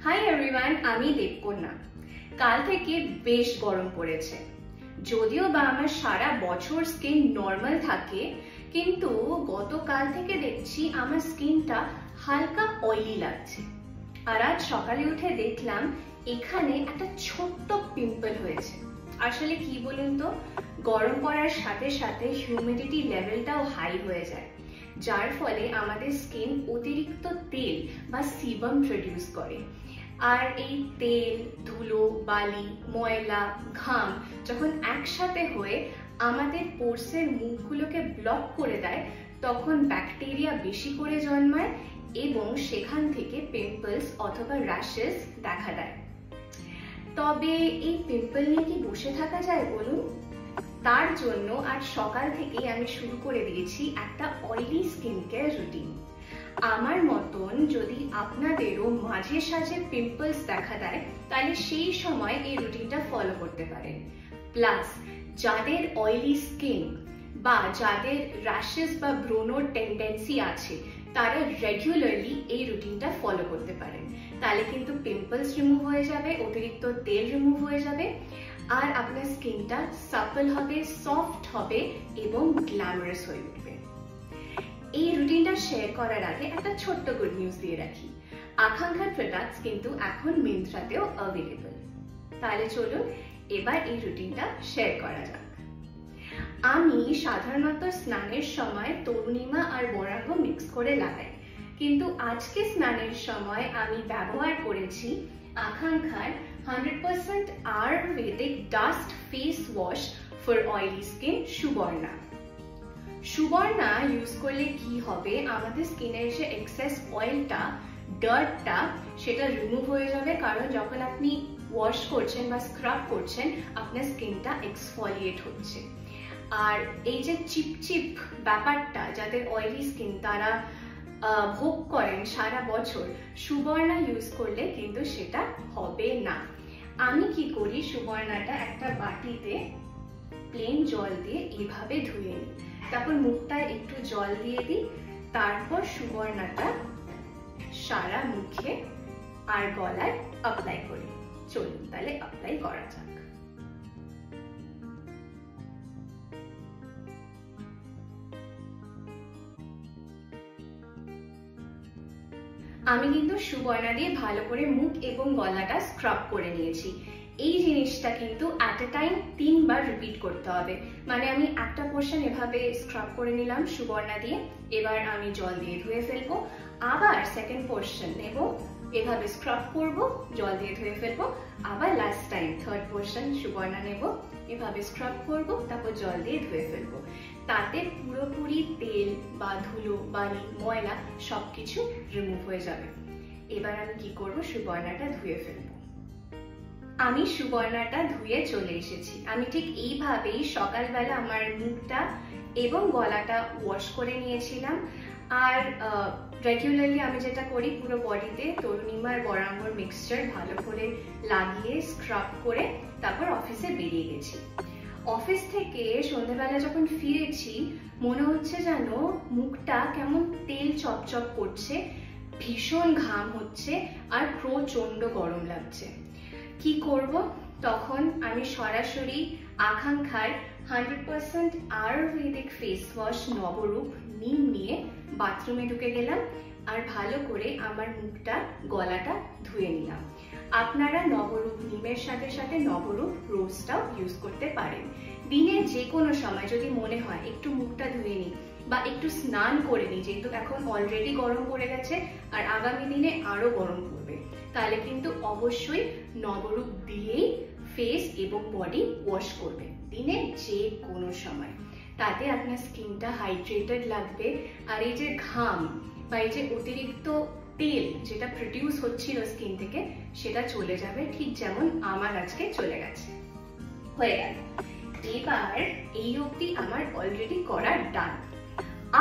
Hi everyone, আমি দেবকন্যা। কাল থেকে বেশ গরম পড়েছে। যদিও বা আমার সারা বছর স্কিন নর্মাল থাকে, কিন্তু গতকাল থেকে দেখছি আমার স্কিনটা হালকা অয়েলি লাগছে। আর আজ সকালে উঠে দেখলাম এখানে একটা ছোট্ট পিম্পল হয়েছে। আসলে কি বলুন তো, গরম পড়ার সাথে সাথে হিউমিডিটি লেভেলটাও হাই হয়ে যায়, যার ফলে আমাদের স্কিন অতিরিক্ত তেল বা সিবাম প্রডিউস করে। আর এই তেল, ধুলো, বালি, ময়লা, ঘাম যখন একসাথে হয়ে আমাদের পোরসের মুখগুলোকে ব্লক করে দেয়, তখন ব্যাকটেরিয়া বেশি করে জন্মায় এবং সেখান থেকে পিম্পলস অথবা র্যাশেস দেখা দেয়। তবে এই পিম্পল নিয়ে কি বসে থাকা যায় বলুন? তার জন্য আজ সকাল থেকেই আমি শুরু করে দিয়েছি একটা অয়েলি স্কিন কেয়ার রুটিন। আমার মতন যদি আপনাদেরও মাঝে সাঝে পিম্পলস দেখা দেয়, তাহলে সেই সময় এই রুটিনটা ফলো করতে পারেন। প্লাস যাদের অয়েলি স্কিন বা যাদের র্যাশেস বা ব্রণর টেন্ডেন্সি আছে, তারা রেগুলারলি এই রুটিনটা ফলো করতে পারেন। তাহলে কিন্তু পিম্পলস রিমুভ হয়ে যাবে, অতিরিক্ত তেল রিমুভ হয়ে যাবে, আর আপনার স্কিনটা সাপল হবে, সফট হবে এবং গ্ল্যামারাস হয়ে উঠবে। এই রুটিনটা শেয়ার করার আগে একটা ছোট্ট গুড নিউজ দিয়ে রাখি। আকাঙ্ক্ষার প্রোডাক্টস কিন্তু এখন মিন্ত্রাতেও অ্যাভেলেবল। তাহলে চলুন এবার এই রুটিনটা শেয়ার করা যাক। আমি সাধারণত স্নানের সময় তরুণিমা আর বরাঙ্গ মিক্স করে লাগাই, কিন্তু আজকে স্নানের সময় আমি ব্যবহার করেছি আকাঙ্ক্ষার 100% Ayurvedic dust face wash for oily skin Suborna. Suborna use করলে কি হবে, আমাদের স্কিনের যে এক্সেস অয়েলটা, ডার্টটা, সেটা রিমুভ হয়ে যাবে। কারণ যখন আপনি ওয়াশ করছেন বা স্ক্রাব করছেন, আপনার স্কিনটা এক্সফলিয়েট হচ্ছে। আর এই যে চিপচিপ ব্যাপারটা যাদের অয়েলি স্কিন তারা ভোগ করেন সারা বছর, সুবর্ণা ইউজ করলে কিন্তু সেটা হবে না। আমি কি করি, সুবর্ণাটা একটা বাটিতে প্লেন জল দিয়ে এভাবে ধুয়ে নিই, তারপর মুখটায় একটু জল দিয়ে দিই, তারপর সুবর্ণাটা সারা মুখে আর গলায় অ্যাপ্লাই করি। চলুন তাহলে অ্যাপ্লাই করা যাক। আমি কিন্তু সুবর্ণা দিয়ে ভালো করে মুখ এবং গলাটা স্ক্রাব করে নিয়েছি। এই জিনিসটা কিন্তু at a time 3 bar repeat করতে হবে। মানে আমি একটা পোর্শন এভাবে স্ক্রাব করে নিলাম সুবর্ণা দিয়ে, এবার আমি জল দিয়ে ধুয়ে ফেলবো, আবার সেকেন্ড পোর্শন নেব, এভাবে স্ক্রাব করব, জল দিয়ে ধুয়ে ফেলবো, আবার last time third portion Suborna নেব, এভাবে স্ক্রাব করব, তারপর জল দিয়ে ধুয়ে ফেলবো। তাতে পুরোপুরি তেল বা ধুলো, বালি, ময়লা সবকিছু রিমুভ হয়ে যাবে। এবার আমি কি করব, সুবর্ণাটা ধুয়ে ফেলবো। আমি সুবর্ণাটা ধুয়ে চলে এসেছি। আমি ঠিক এইভাবেই সকালবেলা আমার মুখটা এবং গলাটা ওয়াশ করে নিয়েছিলাম। আর রেগুলারলি আমি যেটা করি, পুরো বডিতে তরুণিমা আর বরাঙ্গর মিক্সচার ভালো করে লাগিয়ে স্ক্রাব করে তারপর অফিসে বেরিয়ে গেছি। অফিস থেকে সন্ধ্যাবেলা যখন ফিরেছি, মনে হচ্ছে যেন মুখটা কেমন তেল চপচপ করছে, ভীষণ ঘাম হচ্ছে আর প্রচন্ড গরম লাগছে। কি করব? তখন আমি সরাসরি আকাঙ্ক্ষার 100% আয়ুর্বেদিক ফেস ওয়াশ নবরূপ নিম নিয়ে বাথরুমে ঢুকে গেলাম আর ভালো করে আমার মুখটা, গলাটা ধুয়ে নিলাম। আপনারা নবরূপ নিমের সাথে সাথে নবরূপ রোজটাও ইউজ করতে পারেন। দিনের যে কোনো সময় যদি মনে হয় একটু মুখটা ধুয়ে নিই বা একটু স্নান করে নিই, যেহেতু এখন অলরেডি গরম পড়ে গেছে আর আগামী দিনে আরো গরম পড়বে, তাহলে কিন্তু অবশ্যই নবরূপ দিয়েই ফেস এবং বডি ওয়াশ করবে দিনে যে কোনো সময়। তাতে আপনার স্কিনটা হাইড্রেটেড লাগবে, আর এই যে ঘাম বা এই যে অতিরিক্ত তেল যেটা প্রডিউস হচ্ছিল স্কিন থেকে, সেটা চলে যাবে, ঠিক যেমন আমার আজকে চলে গেছে। হয়ে গেল। এবার এই অবধি আমার অলরেডি করা ডান।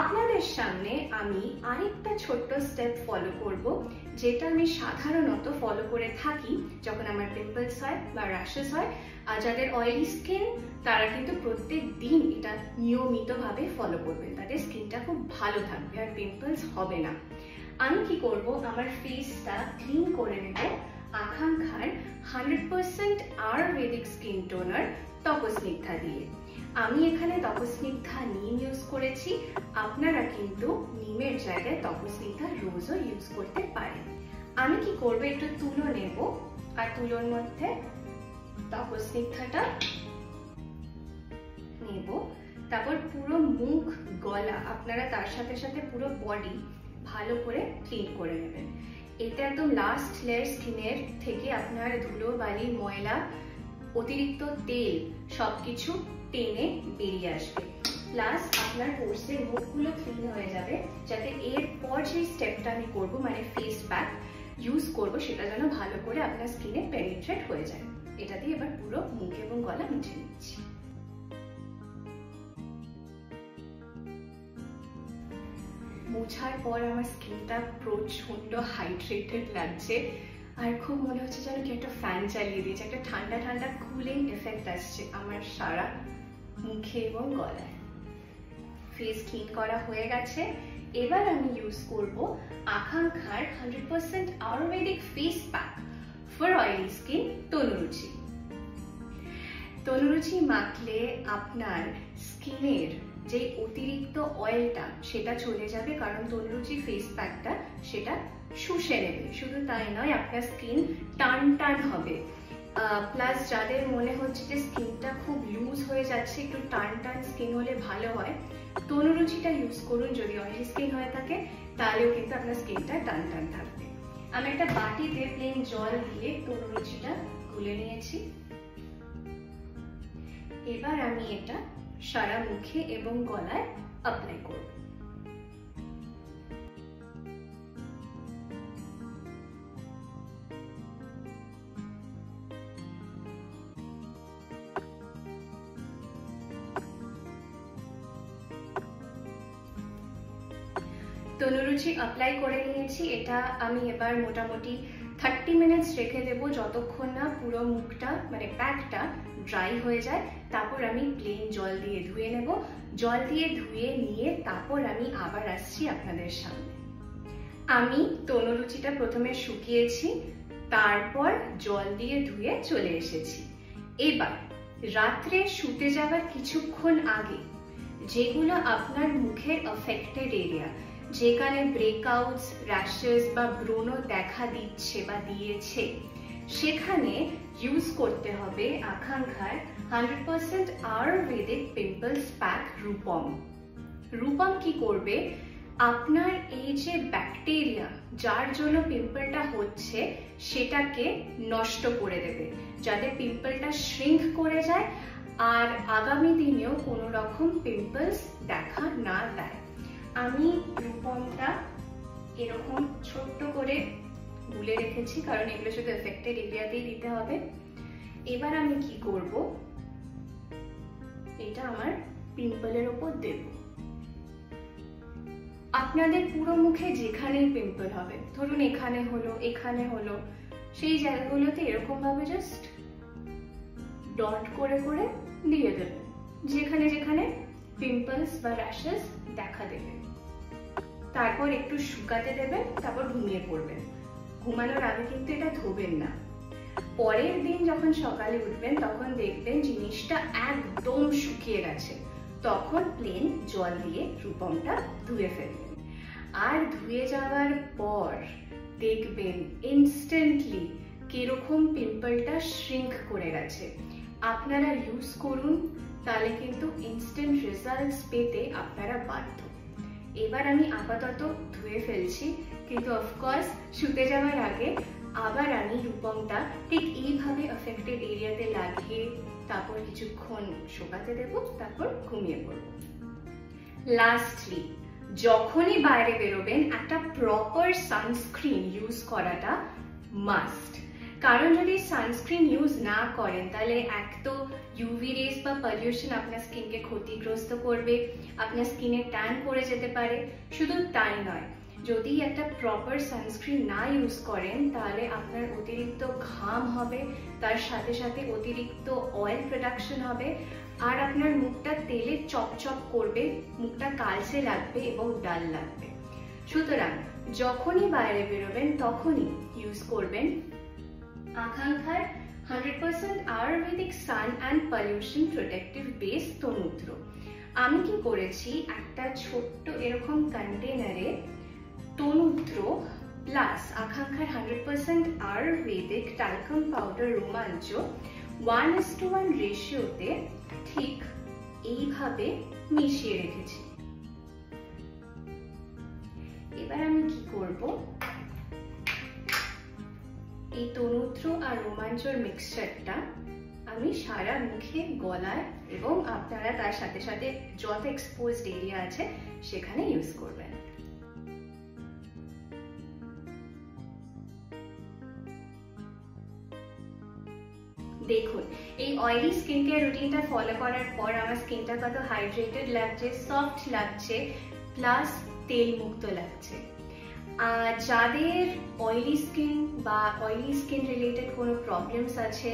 আপনাদের সামনে আমি আরেকটা ছোট্ট স্টেপ ফলো করব, যেটা আমি সাধারণত ফলো করে থাকি যখন আমার পিম্পলস হয় বা র্যাশেস হয়। আর যাদের অয়েলি স্কিন তারা কিন্তু প্রত্যেক দিন এটা নিয়মিতভাবে ফলো করবেন, তাদের স্কিনটা খুব ভালো থাকবে আর পিম্পলস হবে না। আমি কি করব, আমার ফেসটা ক্লিন করে নেব আকাঙ্ক্ষার 100% আয়ুর্বেদিক স্কিন টোনার তপস্নিগ্ধা দিয়ে। আমি এখানে তপস্নিগ্ধা নিম ইউজ করেছি, আপনারা কিন্তু নিমের জায়গায় তপস্নিগ্ধা রোজও ইউজ করতে পারেন। আমি কি করবো, একটু তুলো নেব আর তুলোর মধ্যে তপস্নিগ্ধাটা নেব, তারপর পুরো মুখ গলা আপনারা তার সাথে সাথে পুরো বডি ভালো করে ক্লিন করে নেবেন। এটা একদম লাস্ট লেয়ার স্কিনের থেকে আপনার ধুলো বালি ময়লা অতিরিক্ত তেল সবকিছু টেনে বেরিয়ে আসবে, প্লাস আপনার পোর্সের মুখগুলো ক্লিন হয়ে যাবে, যাতে এরপর যে স্টেপটা আমি করবো মানে ফেস প্যাক ইউজ করবো সেটা যেন ভালো করে আপনার স্কিনে পেনিট্রেট হয়ে যায়। এটা দিয়ে এবার পুরো মুখ এবং গলা মুছে নিচ্ছি। মোছার পর আমার স্কিনটা প্রচন্ড হাইড্রেটেড লাগছে, আর খুব মনে হচ্ছে যেন কি একটা ফ্যান চালিয়ে দিয়েছে, একটা ঠান্ডা ঠান্ডা কুলিং এফেক্ট আসছে আমার সারা মুখে এবং গলায়। ফেস ক্লিন করা হয়ে গেছে, এবার আমি ইউজ করব আকাঙ্ক্ষার 100% ayurvedic face pack for oily skin Tanuruchi. Tanuruchi মাখলে আপনার স্কিনের যে অতিরিক্ত অয়েলটা সেটা চলে যাবে, কারণ তনুরুচি ফেস প্যাকটা সেটা শুষে নেবে। শুধু তাই নয়, আপনার স্কিন টান টান হবে, প্লাস যাদের মনে হচ্ছে যে স্কিনটা খুব লুজ হয়ে যাচ্ছে, একটু টান টান স্কিন হলে ভালো হয়, তনুরুচিটা ইউজ করুন। যদি অয়েলি স্কিন হয়ে থাকে তাহলেও কিন্তু আপনার স্কিনটা টান টান থাকবে। আমি একটা বাটিতে প্লেন জল দিয়ে তনুরুচিটা গুলে নিয়েছি। এবার আমি এটা সারা মুখে এবং গলায় অ্যাপ্লাই করব। তনুরুচি অ্যাপ্লাই করে নিয়েছি, এটা আমি এবার মোটামুটি 30 মিনিটস রেখে দেবো, যতক্ষণ না পুরো মুখটা মানে প্যাকটা ড্রাই হয়ে যায়। তারপর আমি প্লেন জল দিয়ে ধুয়ে নেব। জল দিয়ে ধুয়ে নিয়ে তারপর আমি আবার আসছি আপনাদের সামনে। আমি তনুরুচিটা প্রথমে শুকিয়েছি, তারপর জল দিয়ে ধুয়ে চলে এসেছি। এবার রাত্রে শুতে যাওয়ার কিছুক্ষণ আগে যেগুলো আপনার মুখের অ্যাফেক্টেড এরিয়া, যেখানে ব্রেকআউটস, র্যাশেস বা ব্রণ দেখা দিচ্ছে বা দিয়েছে, সেখানে ইউজ করতে হবে আকাঙ্ক্ষার 100% আয়ুর্বেদিক পিম্পলস প্যাক রূপম। রূপম কি করবে, আপনার এই যে ব্যাকটেরিয়া যার জন্য পিম্পলটা হচ্ছে সেটাকে নষ্ট করে দেবে, যাতে পিম্পলটা শ্রিঙ্ক করে যায় আর আগামী দিনেও কোনো রকম পিম্পলস দেখা না দেয়। আমি রূপমটা এরকম ছোট্ট করে গুলে রেখেছি, কারণ এগুলো শুধু এফেক্টেড এরিয়াতেই দিতে হবে। এবার আমি কি করব, এটা আমার পিম্পলের ওপর দেব। আপনাদের পুরো মুখে যেখানেই পিম্পল হবে, ধরুন এখানে হলো, এখানে হলো, সেই জায়গাগুলোতে এরকম ভাবে জাস্ট ডট করে করে দিয়ে দেবেন, যেখানে যেখানে পিম্পলস বা র্যাশেস দেখা দেবে। তারপর একটু শুকাতে দেবেন, তারপর ঘুমিয়ে পড়বেন। ঘুমানোর আগে কিন্তু এটা ধোবেন না। পরের দিন যখন সকালে উঠবেন তখন দেখবেন জিনিসটা একদম শুকিয়ে গেছে, তখন প্লেন জল দিয়ে রূপমটা ধুয়ে ফেলবেন। আর ধুয়ে যাওয়ার পর দেখবেন ইনস্ট্যান্টলি কিরকম পিম্পলটা শ্রিঙ্ক করে গেছে। আপনারা ইউজ করুন, তাহলে কিন্তু ইনস্ট্যান্ট রেজাল্টস পেতে আপনারা বাধ্য। এবার আমি আপাতত ধুয়ে ফেলছি, কিন্তু অফকোর্স শুতে যাওয়ার আগে আবার আমি রূপমটা ঠিক এইভাবে এফেক্টেড এরিয়াতে লাগিয়ে তারপর কিছুক্ষণ শুকাতে দেব, তারপর ঘুমিয়ে পড়ব। লাস্টলি, যখনই বাইরে বেরোবেন একটা প্রপার সানস্ক্রিন ইউজ করাটা মাস্ট। কারণ যদি সানস্ক্রিন ইউজ না করেন তাহলে এক তো ইউভি রেস বা পলিউশন আপনার স্কিনকে ক্ষতিগ্রস্ত করবে, আপনার স্কিনে ট্যান পড়ে যেতে পারে। শুধু তাই নয়, যদি একটা প্রপার সানস্ক্রিন না ইউজ করেন তাহলে আপনার অতিরিক্ত ঘাম হবে, তার সাথে সাথে অতিরিক্ত অয়েল প্রোডাকশন হবে, আর আপনার মুখটা তেলে চপচপ করবে, মুখটা কালচে লাগবে এবং ডাল লাগবে। সুতরাং যখনই বাইরে বেরোবেন তখনই ইউজ করবেন আকাঙ্ক্ষার 100% আয়ুর্বেদিক সান অ্যান্ড পলিউশন প্রোটেক্টিভ বেস তনুদ্র। আমি কি করেছি, একটা ছোট্ট এরকম কন্টেনারে তনুদ্র প্লাস আকাঙ্ক্ষার 100% আয়ুর্বেদিক টালকাম পাউডার রোমাঞ্চ 1:1 রেশিওতে ঠিক এইভাবে মিশিয়ে রেখেছি। এবার আমি কি করব, এই তনুদ্র আর রোমাঞ্চর মিক্সচারটা আমি সারা মুখে, গলায় এবং আপনারা তার সাথে সাথে যত এক্সপোজড এরিয়া আছে সেখানে ইউজ করবেন। দেখুন, এই অয়েলি স্কিন কেয়ার রুটিনটা ফলো করার পর আমার স্কিনটা কত হাইড্রেটেড লাগছে, সফট লাগছে, প্লাস তেল মুক্ত লাগছে। যাদের অয়েলি স্কিন বা অয়েলি স্কিন রিলেটেড কোনো প্রবলেমস আছে,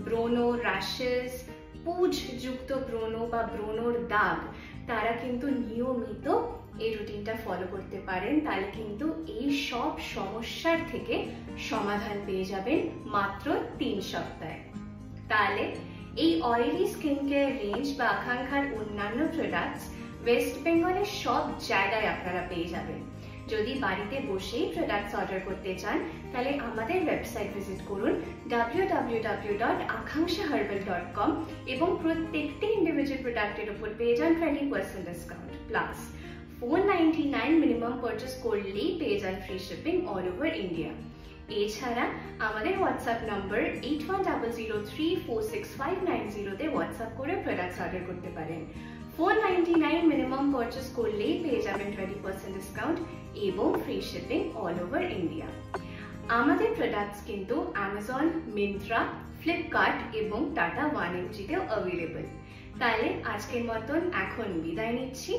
ব্রণ, র্যাশেস, পুজ যুক্ত ব্রণ বা ব্রণর দাগ, তারা কিন্তু নিয়মিত এই রুটিনটা ফলো করতে পারেন। তাহলে কিন্তু এই সব সমস্যার থেকে সমাধান পেয়ে যাবেন মাত্র 3 সপ্তাহে। তাহলে এই অয়েলি স্কিন কেয়ার রেঞ্জ বা আকাঙ্ক্ষার অন্যান্য প্রোডাক্টস ওয়েস্ট বেঙ্গলের সব জায়গায় আপনারা পেয়ে যাবেন। যদি বাড়িতে বসেই প্রোডাক্টস অর্ডার করতে চান তাহলে আমাদের ওয়েবসাইট ভিজিট করুন www.akankshaherbal.com এবং প্রত্যেকটি ইন্ডিভিজুয়াল প্রোডাক্টের উপর পেয়ে যান 20% ডিসকাউন্ট প্লাস 499 মিনিমাম পারচেস করলেই পেয়ে যান free shipping all over India. এছাড়া আমাদের হোয়াটসঅ্যাপ নম্বর 8100346590 তে হোয়াটসঅ্যাপ করে প্রোডাক্টস অর্ডার করতে পারেন। 499 মিনিমাম পারচেস করলেই পেয়ে যাবেন 20% ডিসকাউন্ট এবং free shipping all over India. আমাদের প্রোডাক্টস কিন্তু অ্যামাজন, মিন্ত্রা, ফ্লিপকার্ট এবং টাটা 1mgতেও অ্যাভেলেবল। তাহলে আজকের মতন এখন বিদায় নিচ্ছি,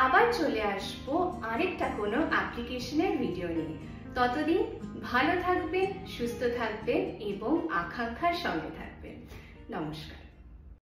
আবার চলে আসবো আরেকটা কোনো অ্যাপ্লিকেশনের ভিডিও নিয়ে। ততদিন ভালো থাকবেন, সুস্থ থাকবেন এবং আকাঙ্ক্ষার সঙ্গে থাকবেন। নমস্কার।